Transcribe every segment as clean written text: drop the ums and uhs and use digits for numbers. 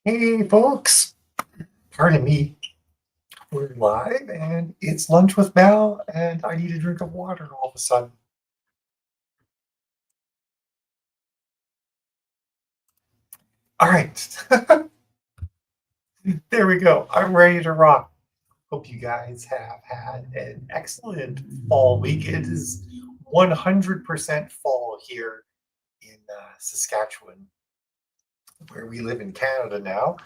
Hey, folks. Pardon me. We're live and it's lunch with Mal, and I need a drink of water all of a sudden. All right. There we go. I'm ready to rock. Hope you guys have had an excellent fall week. It is 100% fall here in Saskatchewan, where we live in Canada now.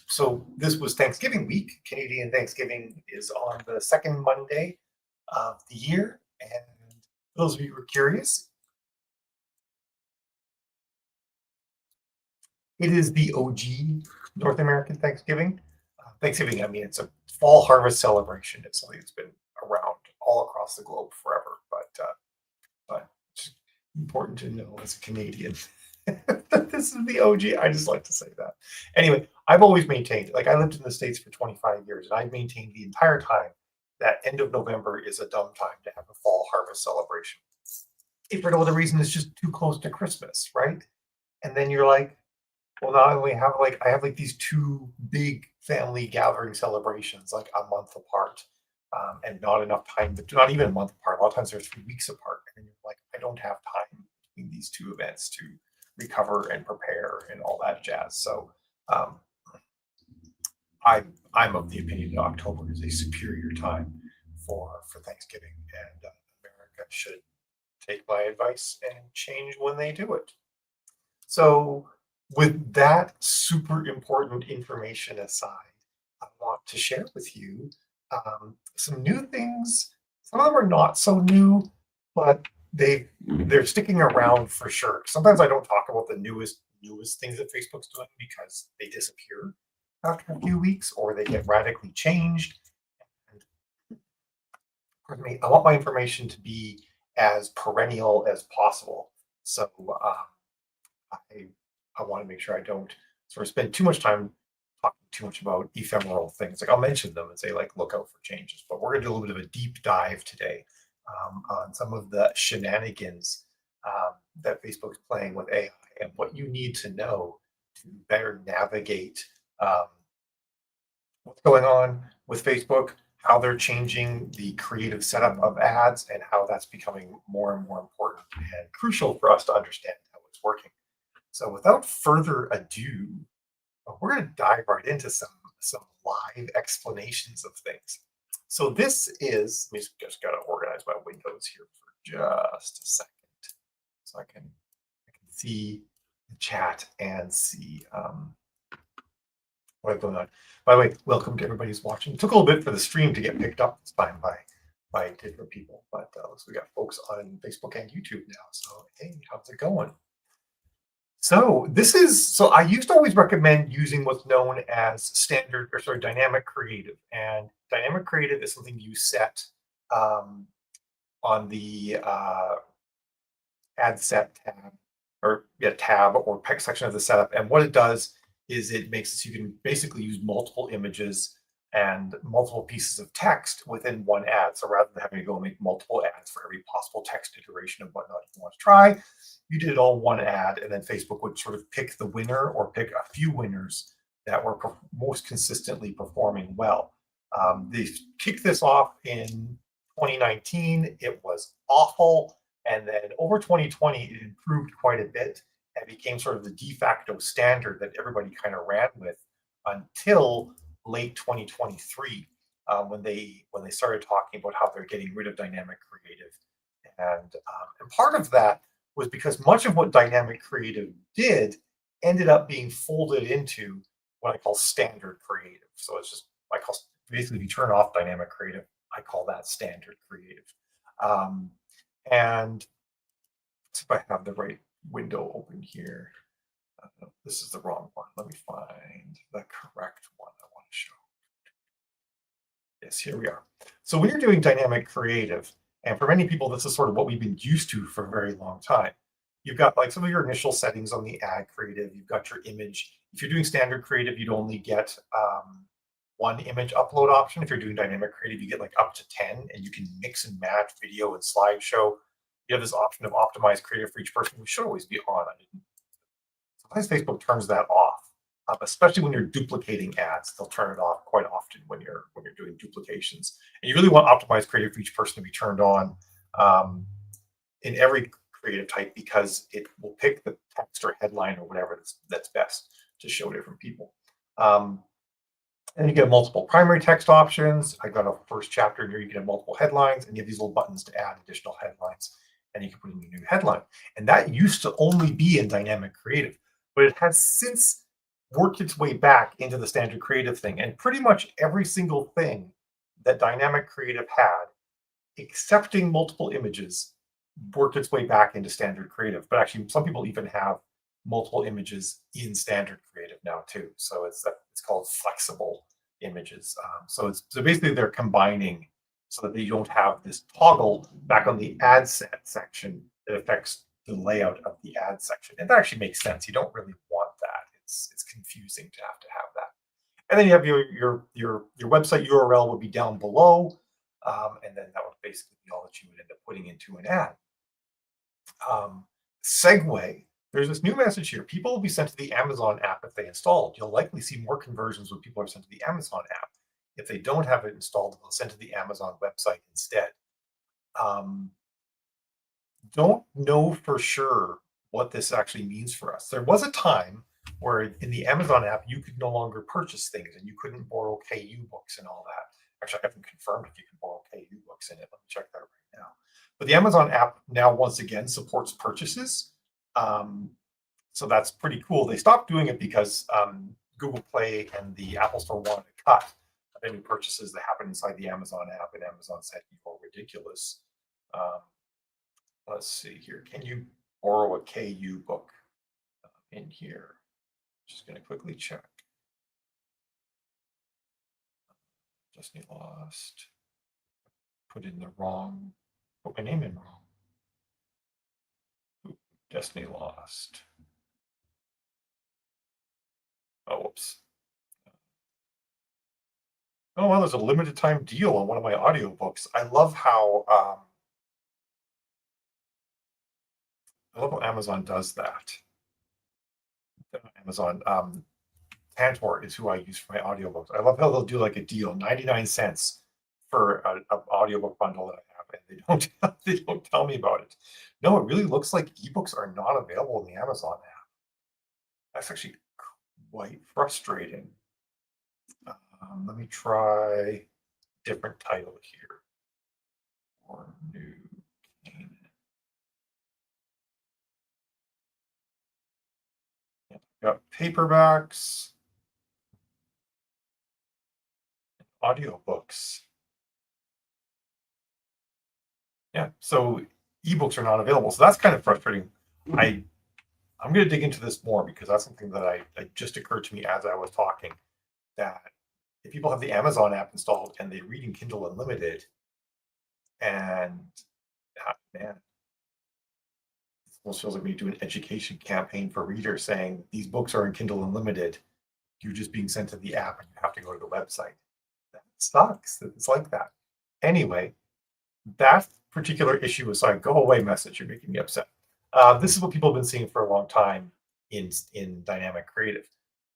So this was Thanksgiving week. Canadian Thanksgiving is on the second Monday of the year. And for those of you who are curious, it is the OG North American Thanksgiving. Thanksgiving, I mean, it's a fall harvest celebration. It's something that's been around all across the globe forever, but it's important to know as a Canadian that this is the OG. I just like to say that. Anyway, I've always maintained, like I lived in the States for 25 years, and I've maintained the entire time that end of November is a dumb time to have a fall harvest celebration. If for no other reason, it's just too close to Christmas, right? And then you're like, well, not only have like I have like these two big family gathering celebrations like a month apart, and not enough time, but not even a month apart. A lot of times they're 3 weeks apart, and you're like, I don't have time between these two events to recover and prepare and all that jazz. So um, I'm of the opinion that October is a superior time for Thanksgiving, and America should take my advice and change when they do it. So, with that super important information aside, I want to share with you some new things. Some of them are not so new, but they're sticking around for sure. Sometimes I don't talk about the newest things that Facebook's doing because they disappear after a few weeks or they get radically changed. And pardon me, I want my information to be as perennial as possible. So I I want to make sure I don't sort of spend too much time talking too much about ephemeral things. Like I'll mention them and say like look out for changes, but we're going to do a little bit of a deep dive today on some of the shenanigans that Facebook's playing with AI and what you need to know to better navigate um, what's going on with Facebook, how they're changing the creative setup of ads, and how that's becoming more and more important and crucial for us to understand how it's working. So without further ado, we're going to dive right into some live explanations of things. So this is, let me just got to organize my windows here for just a second so I can see the chat and see what's going on. By the way, welcome to everybody who's watching. It took a little bit for the stream to get picked up this time by different people, but we got folks on Facebook and YouTube now. So hey, how's it going? So I used to always recommend using what's known as standard or sorry dynamic creative, and dynamic creative is something you set um, on the ad set tab or yeah tab or pick section of the setup. And what it does is it makes it so you can basically use multiple images and multiple pieces of text within one ad. So rather than having to go make multiple ads for every possible text iteration of whatnot you want to try, you did it all one ad, and then Facebook would sort of pick the winner or pick a few winners that were most consistently performing well. They kicked this off in 2019. It was awful. And then over 2020, it improved quite a bit and became sort of the de facto standard that everybody kind of ran with until late 2023, when they started talking about how they're getting rid of dynamic creative, and part of that was because much of what dynamic creative did ended up being folded into what I call standard creative. So it's just I call basically if you turn off dynamic creative, I call that standard creative. Um, and if I have the right window open here. This is the wrong one. Let me find the correct one I want to show. Yes, here we are. So when you're doing dynamic creative, and for many people, this is sort of what we've been used to for a very long time. You've got like some of your initial settings on the ad creative. You've got your image. If you're doing standard creative, you'd only get one image upload option. If you're doing dynamic creative, you get like up to 10, and you can mix and match video and slideshow. You have this option of optimize creative for each person, which should always be on. I didn't sometimes Facebook turns that off, especially when you're duplicating ads. They'll turn it off quite often when you're doing duplications. And you really want optimized creative for each person to be turned on um, in every creative type because it will pick the text or headline or whatever that's best to show different people. Um, and you get multiple primary text options. I got a first chapter in here. You can have multiple headlines, and you have these little buttons to add additional headlines, and you can put in a new headline. And that used to only be in dynamic creative, but it has since worked its way back into the standard creative thing. And pretty much every single thing that dynamic creative had, accepting multiple images, worked its way back into standard creative. But actually, some people even have multiple images in standard creative now too. So it's called flexible images. So basically they're combining so that they don't have this toggle back on the ad set section that affects the layout of the ad section. And that actually makes sense. You don't really want that. It's confusing to have that. And then you have your website URL will be down below, and then that would basically be all that you would end up putting into an ad. Segue, there's this new message here. People will be sent to the Amazon app if they install it. You'll likely see more conversions when people are sent to the Amazon app. If they don't have it installed, they'll send to the Amazon website instead. Um, don't know for sure what this actually means for us. There was a time where in the Amazon app, you could no longer purchase things and you couldn't borrow KU books and all that. Actually, I haven't confirmed if you can borrow KU books in it. Let me check that right now. But the Amazon app now, once again, supports purchases. Um, so that's pretty cool. They stopped doing it because Google Play and the Apple Store wanted to cut any purchases that happen inside the Amazon app, and Amazon said, "You're ridiculous." Um, let's see here. Can you borrow a KU book in here? Just going to quickly check. Destiny Lost. Put in the wrong. Put my name in wrong. Ooh, Destiny Lost. Oh, whoops. Oh, well, there's a limited time deal on one of my audiobooks. I love how Amazon does that. Amazon Tantor is who I use for my audiobooks. I love how they'll do like a deal, 99 cents for an audiobook bundle that I have, and they don't tell me about it. No, it really looks like ebooks are not available in the Amazon app. That's actually quite frustrating. Let me try different title here. Or new Canaan. Got paperbacks, audiobooks. Yeah, so ebooks are not available. So that's kind of frustrating. I'm going to dig into this more because that's something that just occurred to me as I was talking, that if people have the Amazon app installed and they read in Kindle Unlimited, and man, it almost feels like we do an education campaign for readers saying these books are in Kindle Unlimited. You're just being sent to the app and you have to go to the website. That sucks. It's like that. Anyway, that particular issue aside, go away message. You're making me upset. This is what people have been seeing for a long time in dynamic creative.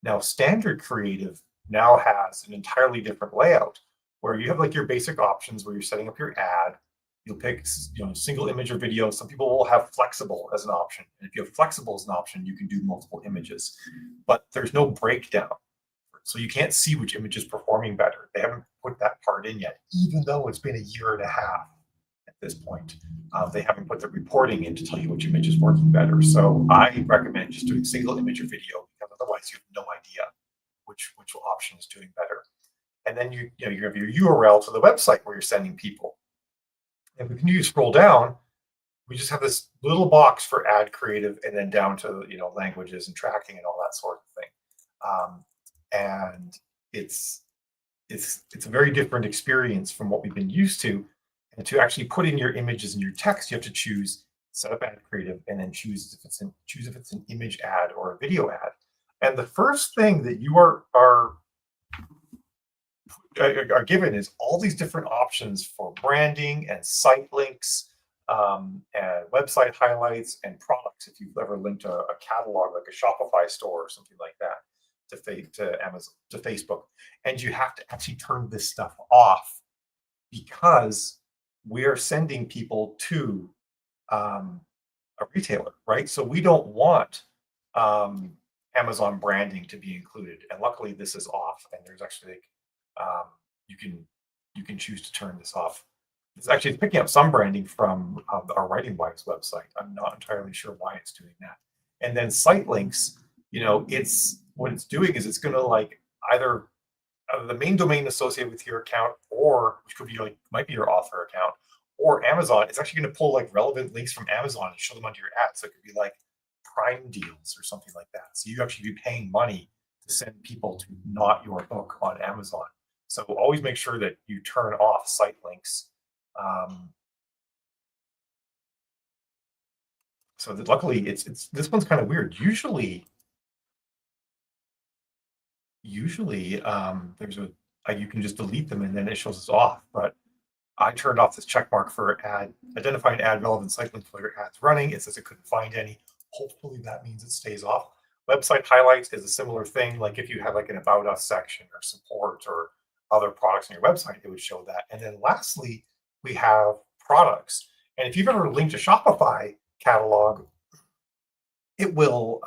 Now, standard creative now has an entirely different layout where you have like your basic options where you're setting up your ad. You'll pick single image or video. Some people will have flexible as an option. And if you have flexible as an option, you can do multiple images. But there's no breakdown. So you can't see which image is performing better. They haven't put that part in yet, even though it's been a year and a half at this point. They haven't put the reporting in to tell you which image is working better. So I recommend just doing single image or video because otherwise you have no idea which option is doing better. And then you have your URL to the website where you're sending people. And we can scroll down. We just have this little box for ad creative, and then down to languages and tracking and all that sort of thing. And it's a very different experience from what we've been used to. And to actually put in your images and your text, you have to choose set up ad creative, and then choose if it's an image ad or a video ad. And the first thing that you are given is all these different options for branding and site links, and website highlights and product links. If you've ever linked a catalog like a Shopify store or something like that to Amazon to Facebook, and you have to actually turn this stuff off because we're sending people to um, a retailer, right? So we don't want um, Amazon branding to be included, and luckily this is off. And there's actually like um, you can you can choose to turn this off. It's picking up some branding from our Writing Wise website. I'm not entirely sure why it's doing that. And then site links, it's what it's doing is it's going to like either the main domain associated with your account, or which could be like might be your author account, or Amazon. It's actually going to pull like relevant links from Amazon and show them under your ad. So it could be like Prime deals or something like that. So you actually be paying money to send people to not your book on Amazon. So always make sure that you turn off site links. Um, so that luckily it's this one's kind of weird. Usually there's you can just delete them and then it shows us off. But I turned off this check mark for identify and add relevant site links while your ad's running. It says it couldn't find any. Hopefully that means it stays off. Website highlights is a similar thing. Like if you have like an about us section or support or other products on your website, it would show that. And then lastly, we have products. And if you've ever linked a Shopify catalog, it will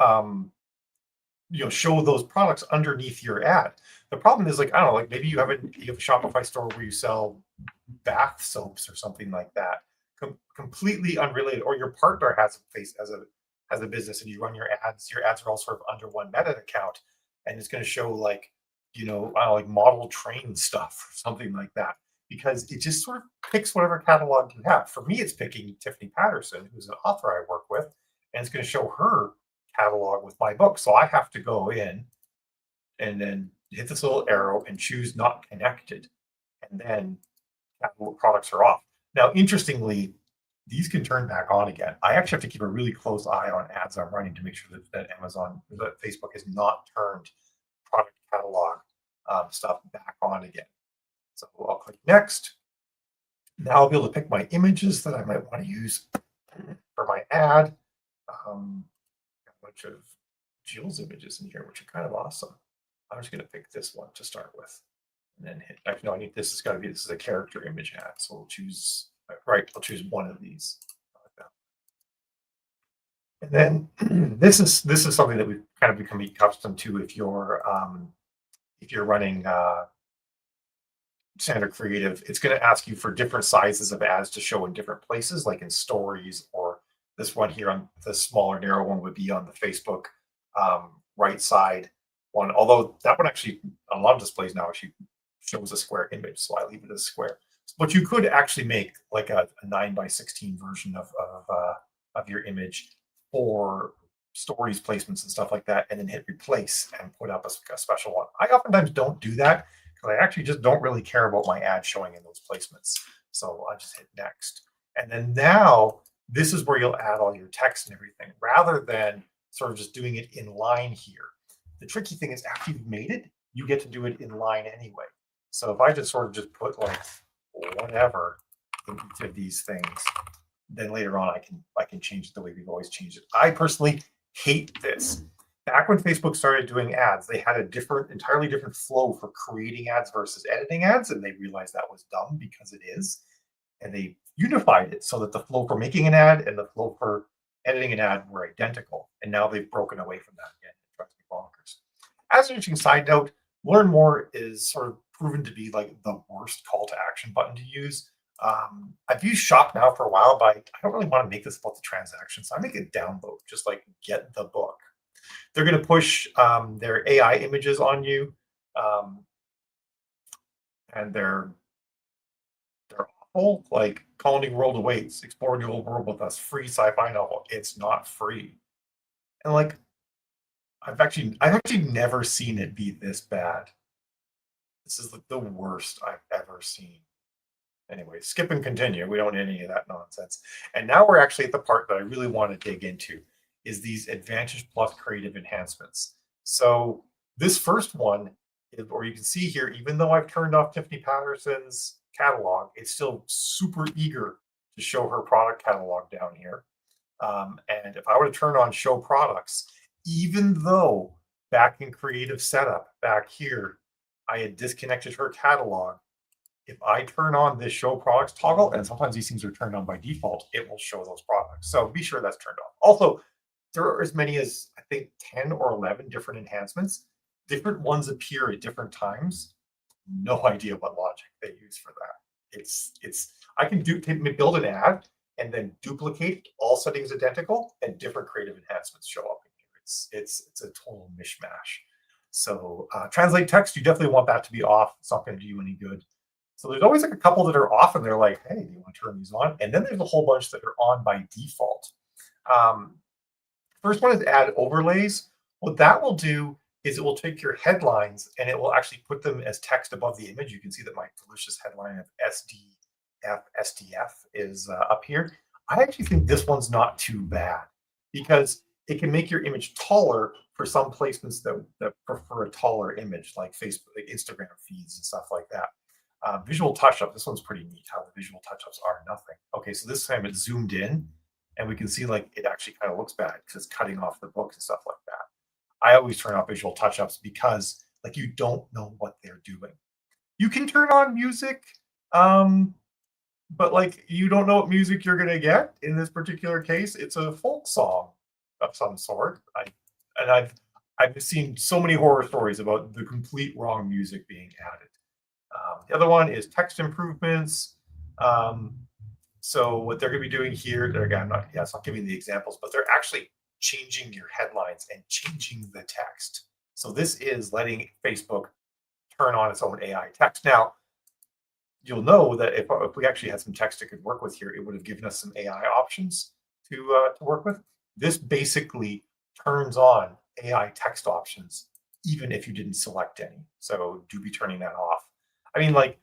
show those products underneath your ad. The problem is like, I don't know, like maybe you have a Shopify store where you sell bath soaps or something like that, completely unrelated, or your partner has a business and you run your ads are all sort of under one meta account, and it's going to show like I don't know, like model train stuff or something like that, because it just sort of picks whatever catalog you have. For me, it's picking Tiffany Patterson, who's an author I work with, and it's going to show her catalog with my book. So I have to go in and then hit this little arrow and choose not connected, and then products are off. Now, interestingly, these can turn back on again. I actually have to keep a really close eye on ads I'm running to make sure that Facebook has not turned product catalog stuff back on again. So I'll click next. Now I'll be able to pick my images that I might want to use for my ad. Got a bunch of Jill's images in here, which are kind of awesome. I'm just going to pick this one to start with, and then hit. Actually, no, this is a character image ad. So we'll choose I'll choose one of these. And then this is something that we've kind of become accustomed to if you're running standard creative. It's going to ask you for different sizes of ads to show in different places, like in stories, or this one here on the smaller narrow one would be on the Facebook right side one. Although that one actually on a lot of displays now actually shows a square image, so I leave it as square. But you could actually make like a 9:16 version of your image for stories placements and stuff like that, and then hit replace and put up a special one. I oftentimes don't do that because I actually just don't really care about my ad showing in those placements. So I just hit next. And then now this is where you'll add all your text and everything rather than sort of just doing it in line here. The tricky thing is after you've made it, you get to do it in line anyway. So if I just sort of just put like whatever in each of these things, then later on I can change it the way we've always changed it. I personally hate this. Back when Facebook started doing ads, they had a entirely different flow for creating ads versus editing ads, and they realized that was dumb because it is, and they unified it so that the flow for making an ad and the flow for editing an ad were identical. And now they've broken away from that again. It drives me bonkers. As an interesting side note, learn more is sort of proven to be like the worst call to action button to use. I've used Shop Now for a while, but I don't really want to make this about the transaction. So I make it download, just like get the book. They're going to push their AI images on you, and they're awful. Like Colony World Awaits, explore the old world with us, free sci-fi novel. It's not free, and like I've actually never seen it be this bad. This is like the worst I've ever seen. Anyway, skip and continue. We don't need any of that nonsense. And now we're actually at the part that I really want to dig into is these Advantage Plus creative enhancements. So this first one, or you can see here, even though I've turned off Tiffany Patterson's catalog, it's still super eager to show her product catalog down here. And And if I were to turn on show products, even though back in creative setup back here, I had disconnected her catalog, if I turn on this show products toggle, and sometimes these things are turned on by default, it will show those products. So be sure that's turned on. Also, there are as many as I think 10 or 11 different enhancements. Different ones appear at different times. No idea what logic they use for that. It's I can build an ad and then duplicate all settings identical, and different creative enhancements show up in here. It's a total mishmash. So translate text, you definitely want that to be off. It's not going to do you any good. So there's always like a couple that are off, and they're like, hey, do you want to turn these on? And then there's a whole bunch that are on by default. Um, First one is add overlays. What that will do is it will take your headlines and it will actually put them as text above the image. You can see that my delicious headline of SDF is up here. I actually think this one's not too bad because it can make your image taller for some placements that prefer a taller image, like Facebook, like Instagram feeds and stuff like that. Visual touch-up, this one's pretty neat how the visual touch-ups are nothing. Okay, so this time it's zoomed in and we can see like it actually kind of looks bad because it's cutting off the book and stuff like that. I always turn off visual touch-ups because like you don't know what they're doing. You can turn on music, but like you don't know what music you're gonna get. In this particular case, it's a folk song of some sort. I've seen so many horror stories about the complete wrong music being added. The other one is text improvements. So what they're going to be doing here, they're again, it's not giving the examples, but they're actually changing your headlines and changing the text. So this is letting Facebook turn on its own AI text. Now, you'll know that if we actually had some text it could work with here, it would have given us some AI options to work with. This basically turns on AI text options, even if you didn't select any. So do be turning that off. I mean, like,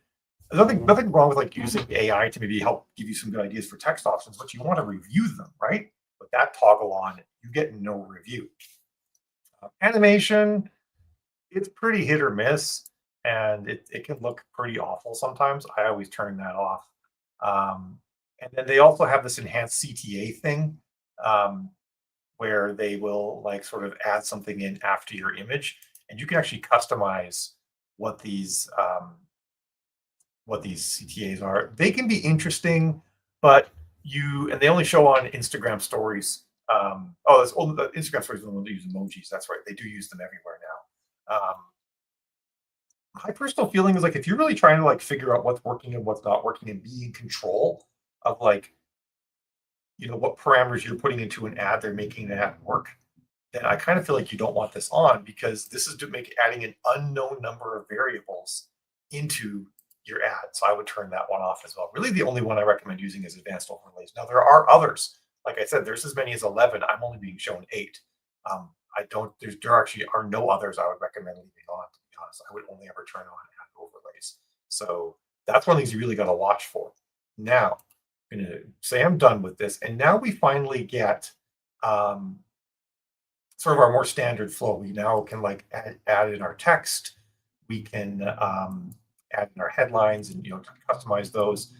there's nothing wrong with like using AI to maybe help give you some good ideas for text options, but you want to review them, right? With that toggle on, you get no review. Animation, it's pretty hit or miss, and it can look pretty awful sometimes. I always turn that off. And then they also have this enhanced CTA thing, where they will like sort of add something in after your image, and you can actually customize what these CTAs are. They can be interesting, but and they only show on Instagram stories. The Instagram stories don't use emojis. That's right. They do use them everywhere now. My personal feeling is like if you're really trying to like figure out what's working and what's not working and be in control of like, what parameters you're putting into an ad, they're making that work, then I kind of feel like you don't want this on because this is adding an unknown number of variables into your ad. So I would turn that one off as well. Really, the only one I recommend using is advanced overlays. Now there are others. Like I said, there's as many as 11. I'm only being shown 8. There actually are no others I would recommend leaving on, to be honest. I would only ever turn on ad overlays. So that's one of the things you really got to watch for. Now, I'm going to say I'm done with this. And now we finally get sort of our more standard flow. We now can like add in our text. We can add in our headlines and customize those.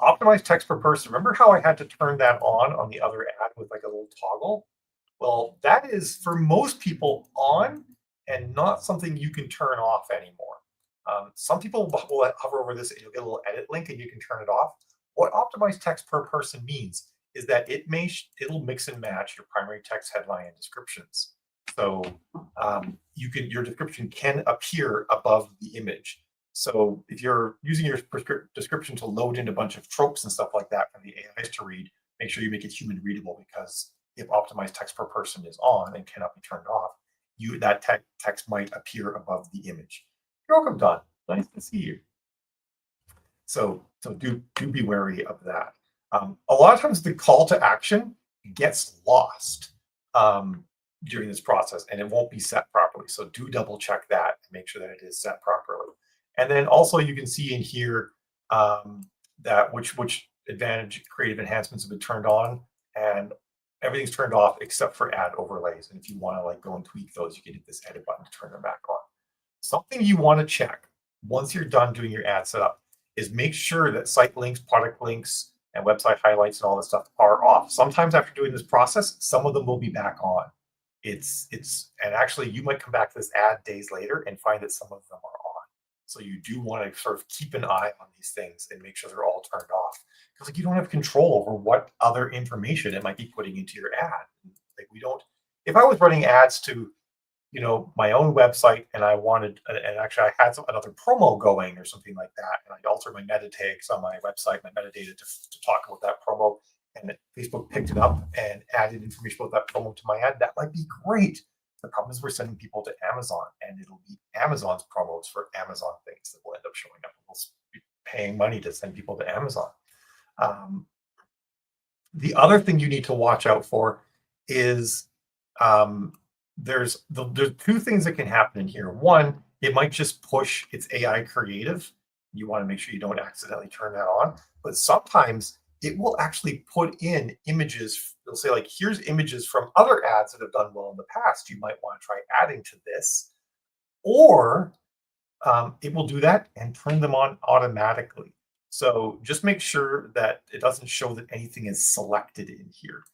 Optimize text per person. Remember how I had to turn that on the other ad with like a little toggle? Well, that is for most people on and not something you can turn off anymore. Some people will hover over this and you'll get a little edit link and you can turn it off. What optimized text per person means is that it'll mix and match your primary text, headline, and descriptions. So your description can appear above the image. So if you're using your description to load in a bunch of tropes and stuff like that for the AIs to read, make sure you make it human readable, because if optimized text per person is on and cannot be turned off, that text might appear above the image. You're welcome, Don. Nice to see you. So do be wary of that. A lot of times the call to action gets lost during this process and it won't be set properly. So do double check that and make sure that it is set properly. And then also you can see in here that which creative enhancements have been turned on, and everything's turned off except for ad overlays. And if you want to like go and tweak those, you can hit this edit button to turn them back on. Something you want to check once you're done doing your ad setup is make sure that site links, product links, and website highlights and all this stuff are off. Sometimes after doing this process, some of them will be back on. And actually you might come back to this ad days later and find that some of them are on. So you do want to sort of keep an eye on these things and make sure they're all turned off, because like you don't have control over what other information it might be putting into your ad. Like we don't. If I was running ads to my own website and I wanted, and actually I had another promo going or something like that, and I altered my meta tags on my website, my metadata to talk about that promo, and Facebook picked it up and added information about that promo to my ad, that might be great. The problem is we're sending people to Amazon, and it'll be Amazon's promos for Amazon things that will end up showing up. We'll be paying money to send people to Amazon. The other thing you need to watch out for is there's two things that can happen in here. One, it might just push its AI creative. You want to make sure you don't accidentally turn that on. But sometimes it will actually put in images. It'll say like, here's images from other ads that have done well in the past. You might want to try adding to this. Or it will do that and turn them on automatically. So just make sure that it doesn't show that anything is selected in here.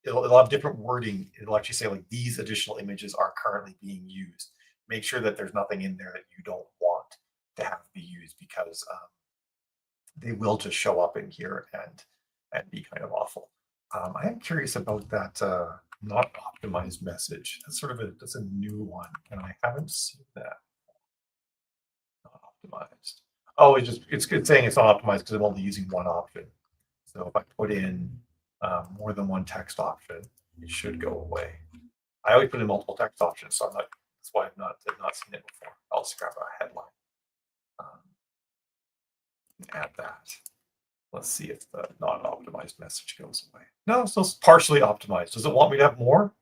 It'll have different wording. It'll actually say like, these additional images are currently being used. Make sure that there's nothing in there that you don't want to have be used, because they will just show up in here and be kind of awful. I am curious about that not optimized message. That's a new one, and I haven't seen that. Not optimized. Oh, it's saying it's not optimized because I'm only using one option. So if I put in more than one text option, it should go away. I always put in multiple text options, so that's why I've not seen it before. I'll just grab a headline. Add that. Let's see if the not optimized message goes away. No, it's still partially optimized. Does it want me to have more?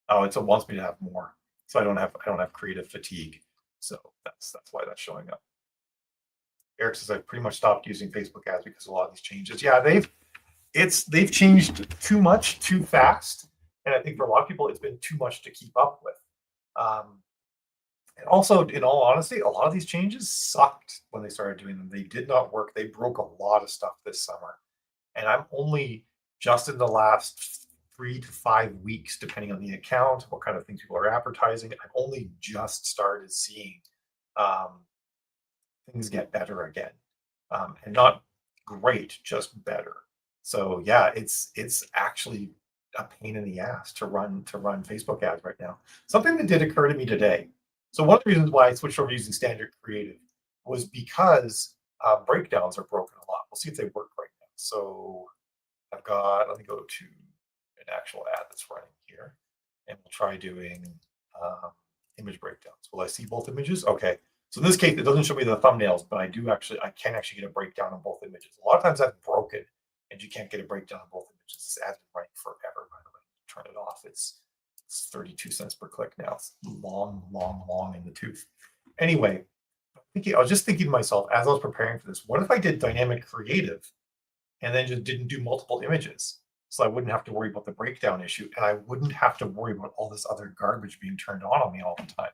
Oh, it wants me to have more. So I don't have creative fatigue. So that's why that's showing up. Eric says I've pretty much stopped using Facebook ads because of a lot of these changes. Yeah, they've changed too much too fast, and I think for a lot of people it's been too much to keep up with. And also, in all honesty, a lot of these changes sucked when they started doing them. They did not work. They broke a lot of stuff this summer, and I'm only just in the last 3 to 5 weeks, depending on the account, what kind of things people are advertising. I've only just started seeing things get better again, and not great, just better. So yeah, it's actually a pain in the ass to run Facebook ads right now. Something that did occur to me today. So one of the reasons why I switched over to using standard creative was because breakdowns are broken a lot. We'll see if they work right now. So let me go to an actual ad that's running here, and we'll try doing image breakdowns. Will I see both images? Okay. So in this case, it doesn't show me the thumbnails, but I can actually get a breakdown on both images. A lot of times that's broken and you can't get a breakdown on both images. This ad's been running forever, by the way. Turn it off. It's 32 cents per click now. It's long in the tooth. Anyway, I was just thinking to myself as I was preparing for this, what if I did dynamic creative and then just didn't do multiple images? So I wouldn't have to worry about the breakdown issue, and I wouldn't have to worry about all this other garbage being turned on me all the time.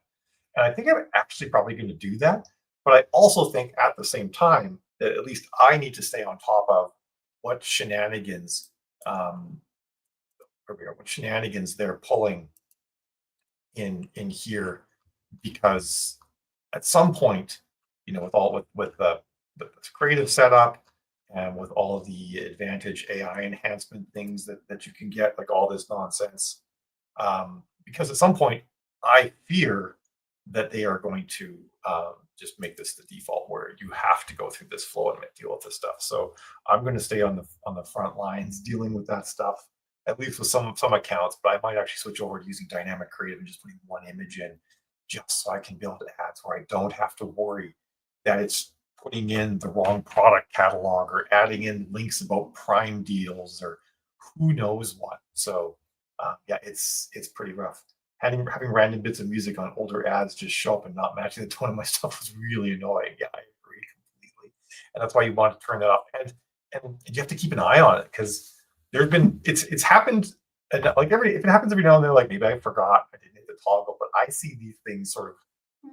And I think I'm actually probably going to do that. But I also think at the same time that at least I need to stay on top of what shenanigans they're pulling in here, because at some point, with the creative setup and with all of the advantage AI enhancement things that you can get, like all this nonsense, because at some point I fear that they are going to just make this the default where you have to go through this flow and deal with this stuff. So I'm going to stay on the front lines dealing with that stuff, at least with some accounts. But I might actually switch over to using dynamic creative and just putting one image in, just so I can build ads where I don't have to worry that it's putting in the wrong product catalog or adding in links about Prime deals or who knows what. So yeah, it's pretty rough. Having random bits of music on older ads just show up and not matching the tone of my stuff was really annoying. Yeah, I agree completely. And that's why you want to turn that off. And you have to keep an eye on it, because it's happened, and like if it happens every now and then, like maybe I forgot I didn't hit the toggle, but I see these things sort of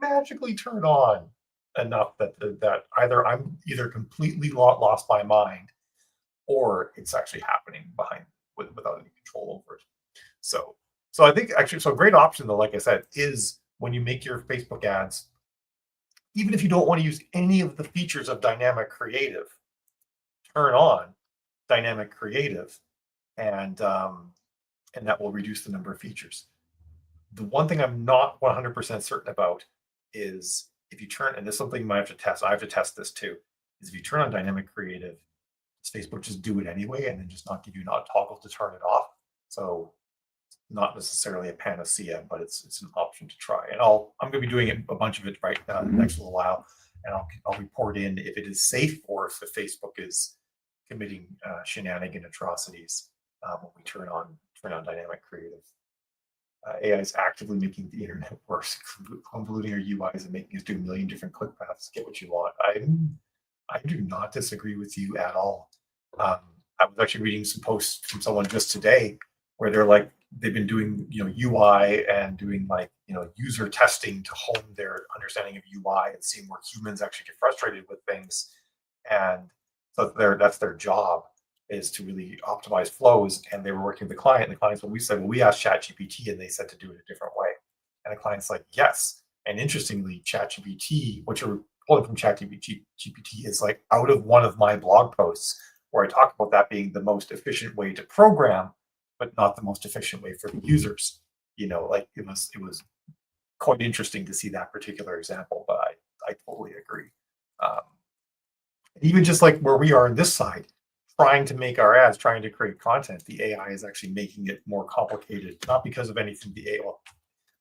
magically turn on enough that either I'm either completely lost my mind or it's actually happening behind without any control over it. So, so I think actually, so a great option though, like I said, is when you make your Facebook ads, even if you don't want to use any of the features of dynamic creative, turn on dynamic creative, and and that will reduce the number of features. The one thing I'm not 100% certain about is if you turn, and this is something you might have to test. I have to test this too. Is if you turn on dynamic creative, does Facebook just do it anyway and then just not give you not toggle to turn it off? So not necessarily a panacea, but it's an option to try. And I'm going to be doing a bunch of it right now in the next little while, and I'll report in if it is safe or if the Facebook is committing shenanigan atrocities when we turn on dynamic creative. AI is actively making the internet worse, convoluting our UIs and making us do a million different click paths to get what you want. I do not disagree with you at all. I was actually reading some posts from someone just today where they're like they've been doing UI and doing like user testing to hone their understanding of UI and seeing where humans actually get frustrated with things, and so that's their job is to really optimize flows. And they were working with the client, and the clients, when we said, well, we asked ChatGPT and they said to do it a different way. And the client's like, yes. And interestingly, ChatGPT, what you're pulling from ChatGPT is like out of one of my blog posts where I talk about that being the most efficient way to program, but not the most efficient way for the users. Like it was quite interesting to see that particular example, but I totally agree. Um, even just like where we are on this side, trying to make our ads, trying to create content, the AI is actually making it more complicated, not because of anything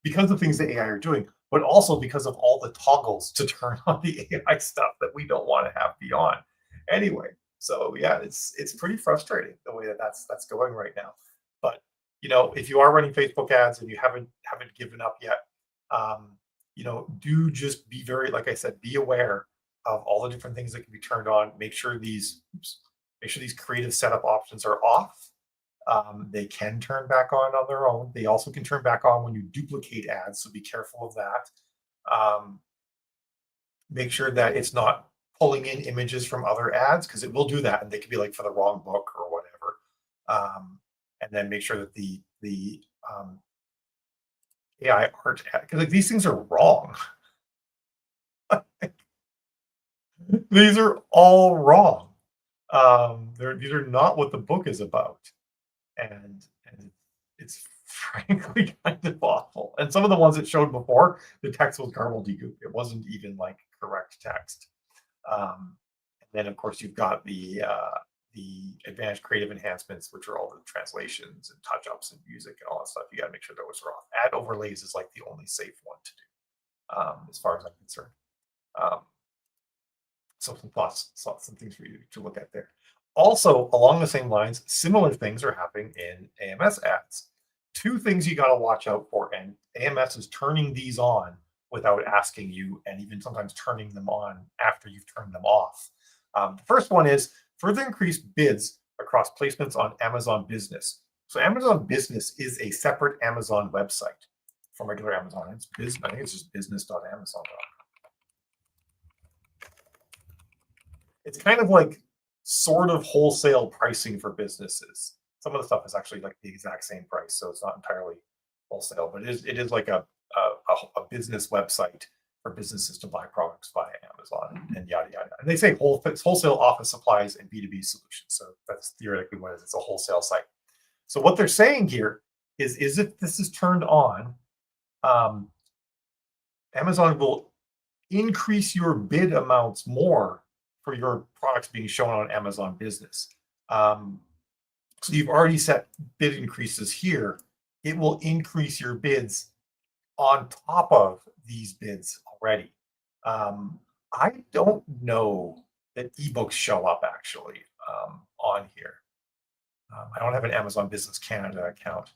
because of things the AI are doing, but also because of all the toggles to turn on the AI stuff that we don't want to have be on. Anyway, so yeah, it's pretty frustrating the way that's going right now. But if you are running Facebook ads and you haven't given up yet, do just be very, like I said, be aware of all the different things that can be turned on. Make sure these creative setup options are off. They can turn back on their own. They also can turn back on when you duplicate ads, so be careful of that. Make sure that it's not pulling in images from other ads, because it will do that, and they could be like for the wrong book or whatever. And then make sure that the AI art, because like these things are wrong. These are all wrong. These are not what the book is about, and it's frankly kind of awful. And some of the ones it showed before, the text was gobbledygook. It wasn't even like correct text. And then of course you've got the advanced creative enhancements, which are all the translations and touch ups and music and all that stuff. You got to make sure those are off. Add overlays is like the only safe one to do, as far as I'm concerned. So some thoughts, some things for you to look at there. Also, along the same lines, similar things are happening in AMS ads. Two things you got to watch out for, and AMS is turning these on without asking you, and even sometimes turning them on after you've turned them off. The first one is further increased bids across placements on Amazon Business. So Amazon Business is a separate Amazon website from regular Amazon. I think it's just business.amazon.com. It's kind of like sort of wholesale pricing for businesses. Some of the stuff is actually like the exact same price, so it's not entirely wholesale, but it is like a business website for businesses to buy products via Amazon and yada yada. And they say wholesale office supplies and B2B solutions. So that's theoretically what it is. It's a wholesale site. So what they're saying here is if this is turned on, Amazon will increase your bid amounts more for your products being shown on Amazon Business. So you've already set bid increases here. It will increase your bids on top of these bids already. I don't know that ebooks show up actually on here. I don't have an Amazon Business Canada account,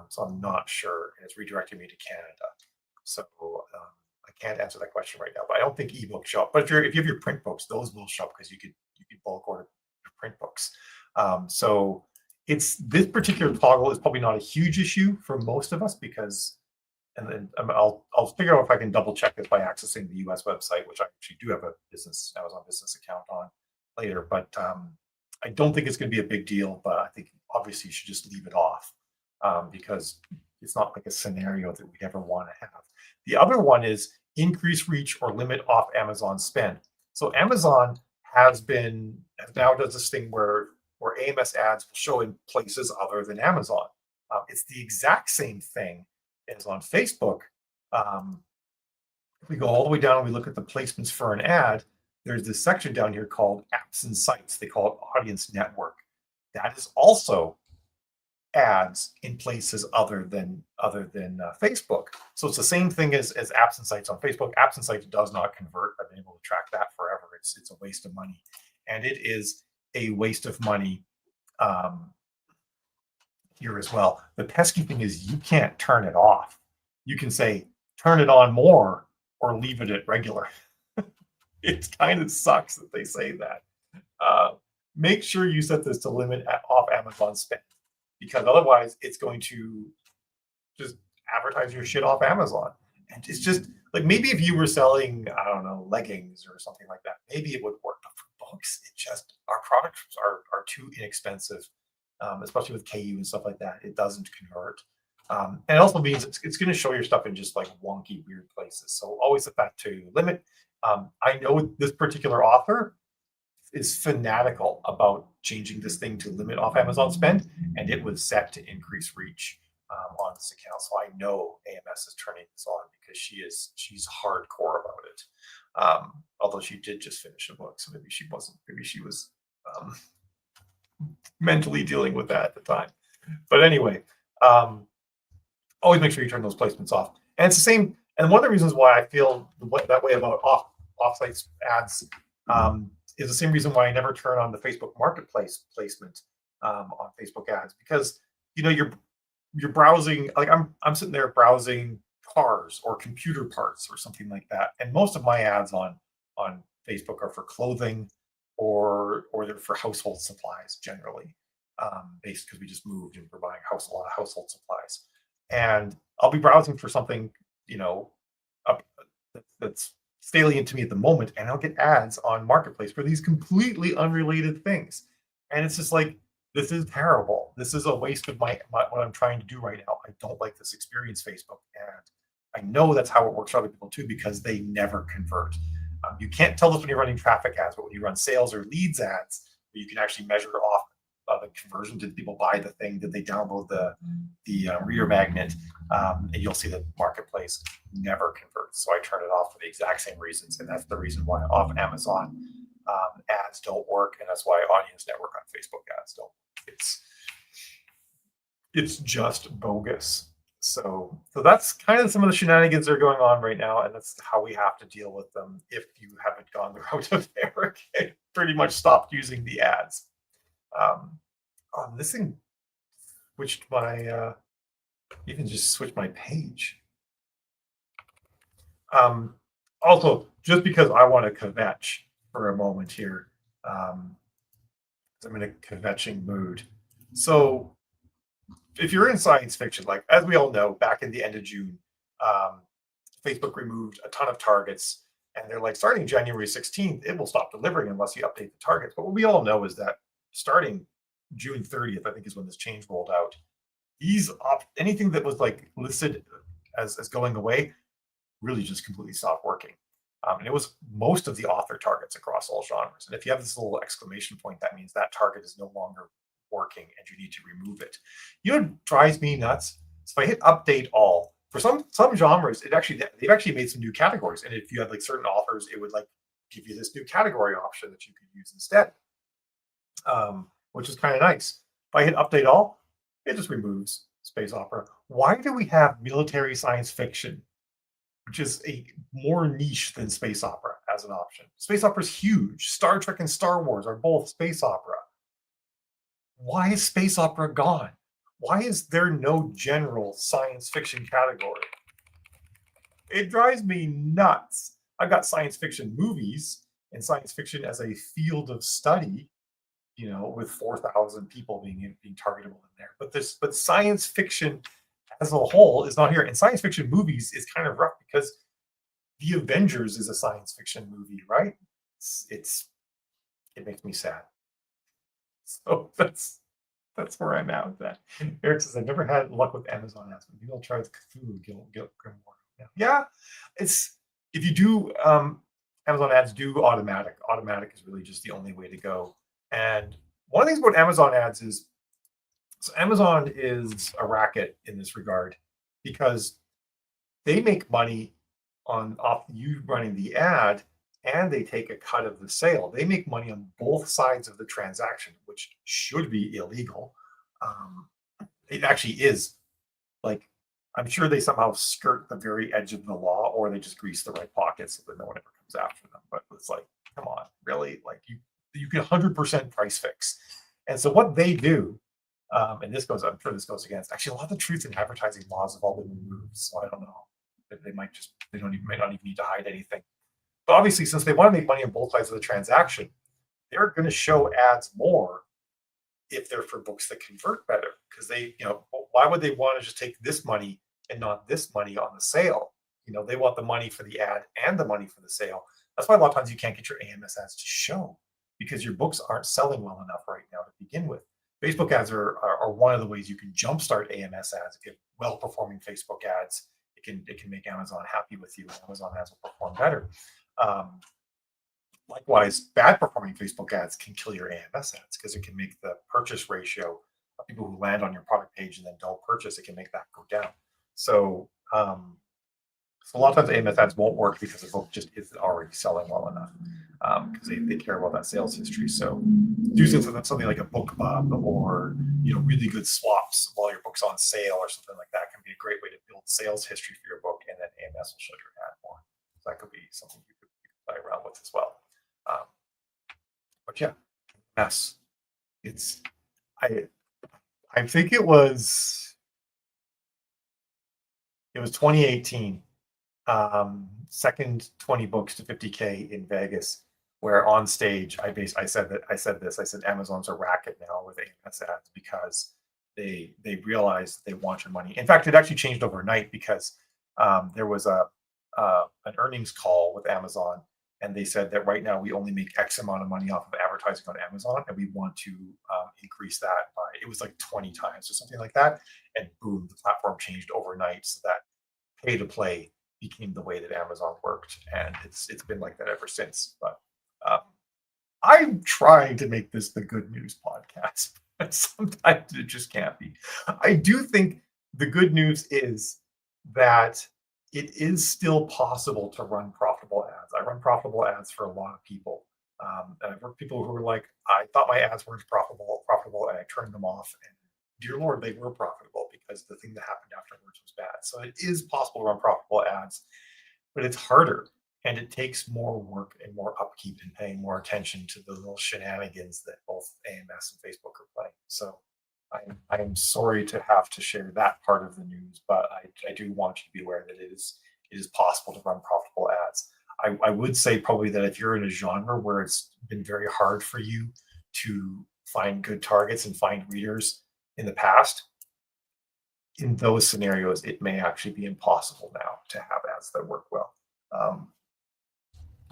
so I'm not sure. It's redirecting me to Canada. So I can't answer that question right now, but I don't think ebooks show up. But if you have your print books, those will show up because you could bulk order your print books. So it's this particular toggle is probably not a huge issue for most of us because and then I'll figure out if I can double check this by accessing the US website, which I actually do have a Amazon business account on later. But I don't think it's going to be a big deal. But I think obviously you should just leave it off because it's not like a scenario that we'd ever want to have. The other one is increase reach or limit off Amazon spend. So Amazon has now does this thing where AMS ads will show in places other than Amazon. It's the exact same thing as on Facebook. If we go all the way down and we look at the placements for an ad, there's this section down here called apps and sites. They call it audience network. That is also ads in places other than Facebook. So it's the same thing as apps and sites on Facebook. Apps and sites does not convert. I've been able to track that forever. It's a waste of money, and it is a waste of money here as well. The pesky thing is you can't turn it off. You can say turn it on more or leave it at regular. It kind of sucks that they say that. Make sure you set this to limit off Amazon spend, because otherwise it's going to just advertise your shit off Amazon. And it's just like, maybe if you were selling, I don't know, leggings or something like that, maybe it would work. But for books, our products are too inexpensive, especially with KU and stuff like that. It doesn't convert. And it also means it's going to show your stuff in just like wonky, weird places. So always set that to limit. I know this particular author is fanatical about changing this thing to limit off Amazon spend, and it was set to increase reach on this account. So I know AMS is turning this on because she's hardcore about it. Although she did just finish a book, so maybe she wasn't. Maybe she was mentally dealing with that at the time. But anyway, always make sure you turn those placements off. And it's the same. And one of the reasons why I feel that way about offsite ads is the same reason why I never turn on the Facebook Marketplace placement on Facebook ads, because you're browsing, like I'm sitting there browsing cars or computer parts or something like that, and most of my ads on Facebook are for clothing or they're for household supplies generally, based because we just moved and we're buying a lot of household supplies, and I'll be browsing for something that's salient to me at the moment, and I'll get ads on Marketplace for these completely unrelated things, and it's just like, this is terrible. This is a waste of my what I'm trying to do right now. I don't like this experience, Facebook, and I know that's how it works for other people too, because they never convert. You can't tell this when you're running traffic ads, but when you run sales or leads ads, you can actually measure off the conversion. Did people buy the thing? Did they download the reader magnet? And you'll see that Marketplace never converts. So I turn it off for the exact same reasons, and that's the reason why off Amazon ads don't work, and that's why Audience Network on Facebook ads don't. It's just bogus. So that's kind of some of the shenanigans that are going on right now, and that's how we have to deal with them. If you haven't gone the route of Eric and pretty much stopped using the ads. This thing switched my even just switched my page. Also, just because I want to kvetch for a moment here, I'm in a kvetching mood. So if you're in science fiction, like as we all know, back in the end of June, Facebook removed a ton of targets, and they're like, starting January 16th, it will stop delivering unless you update the targets. But what we all know is that starting June 30th, I think, is when this change rolled out. Anything that was like listed as going away really just completely stopped working. And it was most of the author targets across all genres. And if you have this little exclamation point, that means that target is no longer working and you need to remove it. What drives me nuts? So if I hit update all, for some genres, they've actually made some new categories. And if you had like certain authors, it would like give you this new category option that you could use instead, which is kind of nice. If I hit update all, it just removes space opera. Why do we have military science fiction, which is a more niche than space opera, as an option? Space opera is huge. Star Trek and Star Wars are both space opera. Why is space opera gone? Why is there no general science fiction category? It drives me nuts. I've got science fiction movies and science fiction as a field of study, with 4,000 people being targetable in there. But science fiction as a whole is not here. And science fiction movies is kind of rough because the Avengers is a science fiction movie, right? It's it makes me sad. So that's where I'm at with that. Eric says, I've never had luck with Amazon ads, but maybe I'll try with Cthulhu Guild Grimoire. Yeah, it's if you do Amazon ads do automatic. Automatic is really just the only way to go. And one of the things about Amazon ads is so Amazon is a racket in this regard because they make money on off you running the ad and they take a cut of the sale. They make money on both sides of the transaction, which should be illegal. Um, it actually is. Like, I'm sure they somehow skirt the very edge of the law, or they just grease the right pockets so that no one ever comes after them. But it's like, come on, really? Like you can 100% price fix. And so what they do, and this goes, I'm sure this goes against actually a lot of the truth in advertising laws have all been removed. So I don't know. They might just they don't even might not even need to hide anything. But obviously, since they want to make money on both sides of the transaction, they're going to show ads more if they're for books that convert better because they why would they want to just take this money and not this money on the sale? They want the money for the ad and the money for the sale. That's why a lot of times you can't get your AMS ads to show because your books aren't selling well enough right now to begin with. Facebook ads are one of the ways you can jumpstart AMS ads. Get well performing Facebook ads, it can make Amazon happy with you. Amazon ads will perform better. um, Likewise, bad performing Facebook ads can kill your AMS ads because it can make the purchase ratio of people who land on your product page and then don't purchase, it can make that go down. So, so a lot of times AMS ads won't work because the book just isn't already selling well enough because they care about that sales history. So using something like a BookBub or really good swaps while your book's on sale or something like that can be a great way to build sales history for your book, and then AMS will show your ad more. So that could be something you could play around with as well. Um, but yeah, mess. It's I I think it was 2018. Second 20 books to 50K in Vegas, where on stage I said Amazon's a racket now with AMS ads because they realized they want your money. In fact, it actually changed overnight because there was an earnings call with Amazon, and they said that right now we only make X amount of money off of advertising on Amazon, and we want to increase that by it was like 20 times or something like that. And boom, the platform changed overnight so that pay to play became the way that Amazon worked, and it's been like that ever since. But um, I'm trying to make this the good news podcast, but sometimes it just can't be. I do think the good news is that it is still possible to run profitable ads. I run profitable ads for a lot of people. And I've worked with people who were like, I thought my ads weren't profitable, and I turned them off. And dear Lord, they were profitable because the thing that happened afterwards was bad. So it is possible to run profitable ads, but it's harder and it takes more work and more upkeep and paying more attention to the little shenanigans that both AMS and Facebook are playing. So I'm sorry to have to share that part of the news, but I do want you to be aware that it is possible to run profitable ads. I would say probably that if you're in a genre where it's been very hard for you to find good targets and find readers in the past, in those scenarios, it may actually be impossible now to have ads that work well. Um,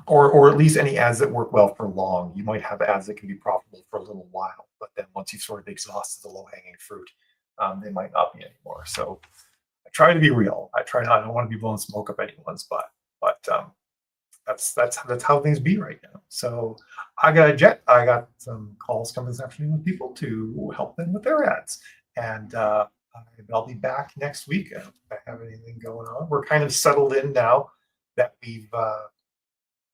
or at least any ads that work well for long. You might have ads that can be profitable for a little while, but then once you've sort of exhausted the low hanging fruit, they might not be anymore. So I try to be real. I don't want to be blowing smoke up anyone's butt, but that's how things be right now. So I got a jet. I got some calls coming this afternoon with people to help them with their ads, and I'll be back next week. I don't think I have anything going on. We're kind of settled in now that we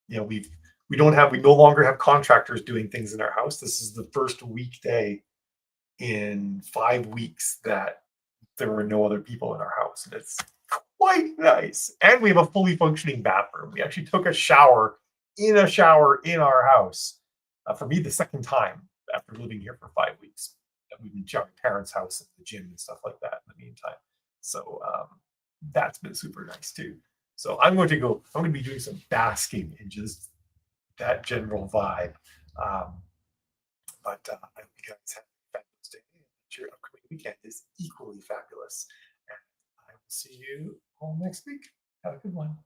no longer have contractors doing things in our house. This is the first weekday in 5 weeks that there were no other people in our house, and it's quite nice. And we have a fully functioning bathroom. We actually took a shower in our house. For me, the second time after living here for 5 weeks. We've been showering parents' house at the gym and stuff like that in the meantime. So that's been super nice too. So I'm going to be doing some basking in just that general vibe. Um, but I hope you guys have a fabulous day. And your upcoming weekend is equally fabulous. see you all next week. Have a good one.